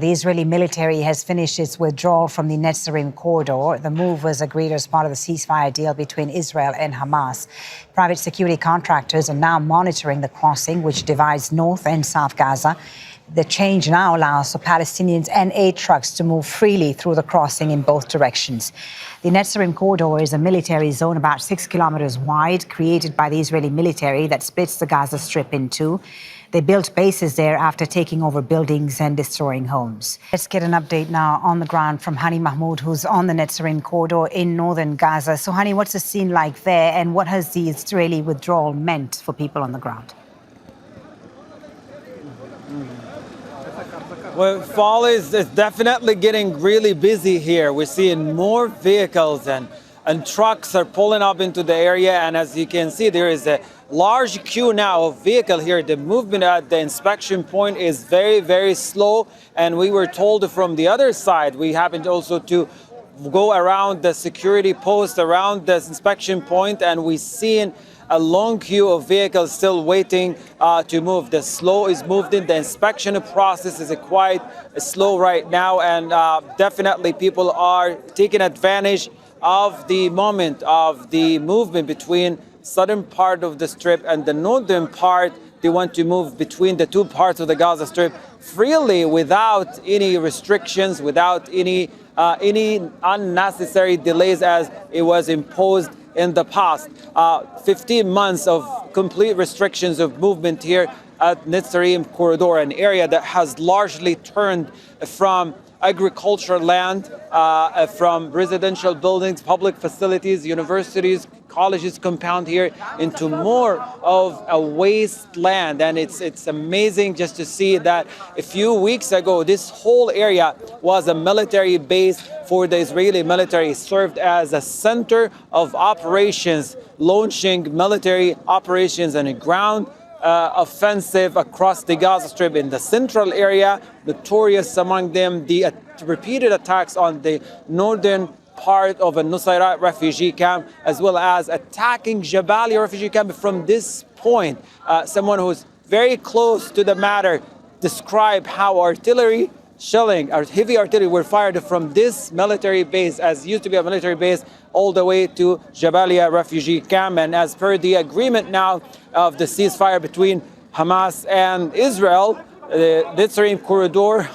The Israeli military has finished its withdrawal from the Netzarim Corridor. The move was agreed as part of the ceasefire deal between Israel and Hamas. Private security contractors are now monitoring the crossing, which divides North and South Gaza. The change now allows for Palestinians and aid trucks to move freely through the crossing in both directions. The Netzarim Corridor is a military zone about 6 kilometers wide, created by the Israeli military that splits the Gaza Strip in two. They built bases there after taking over buildings and destroying homes. Let's get an update now on the ground from Hani Mahmoud, who's on the Netzarim Corridor in northern Gaza. So, Hani, what's the scene like there, and what has the Israeli withdrawal meant for people on the ground? Well, fall is definitely getting really busy here. We're seeing more vehicles and trucks are pulling up into the area. And as you can see, there is a large queue now of vehicle here. The movement at the inspection point is very, very slow. And we were told from the other side, we happened also to go around the security post, around the inspection point, and we're seeing a long queue of vehicles still waiting to move. The slow is moved in. The inspection process is quite slow right now, and definitely people are taking advantage of the moment of the movement between southern part of the strip and the northern part. They want to move between the two parts of the Gaza Strip freely without any restrictions, without any unnecessary delays as it was imposed in the past. 15 months of complete restrictions of movement here at Netzarim Corridor, an area that has largely turned from agricultural land, from residential buildings, public facilities, universities, colleges compound here into more of a wasteland. And it's amazing just to see that a few weeks ago, this whole area was a military base for the Israeli military. It served as a center of operations, launching military operations and a ground offensive across the Gaza Strip in the central area. Notorious among them, the repeated attacks on the northern part of a Nusayrat refugee camp, as well as attacking Jabalia refugee camp from this point. Someone who's very close to the matter described how artillery shelling, or heavy artillery, were fired from this military base, as used to be a military base, all the way to Jabalia refugee camp. And as per the agreement now of the ceasefire between Hamas and Israel, the Netzarim Corridor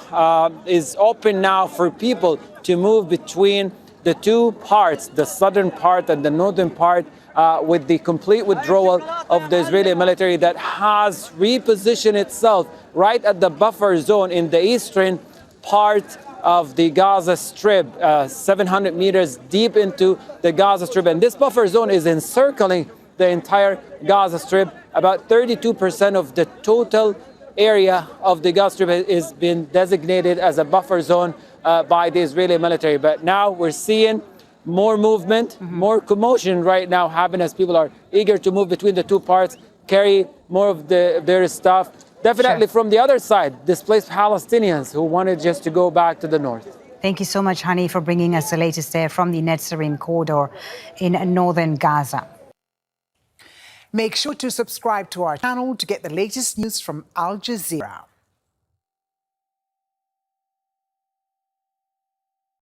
is open now for people to move between the two parts, the southern part and the northern part, with the complete withdrawal of the Israeli military that has repositioned itself right at the buffer zone in the eastern part of the Gaza Strip, 700 meters deep into the Gaza Strip. And this buffer zone is encircling the entire Gaza Strip. About 32% of the total area of the Gaza Strip is been designated as a buffer zone by the Israeli military. But now we're seeing more movement, more commotion right now happening as people are eager to move between the two parts, carry more of their stuff. Definitely from the other side, displaced Palestinians who wanted just to go back to the north. Thank you so much, Hani, for bringing us the latest there from the Netzarim Corridor in northern Gaza. Make sure to subscribe to our channel to get the latest news from Al Jazeera.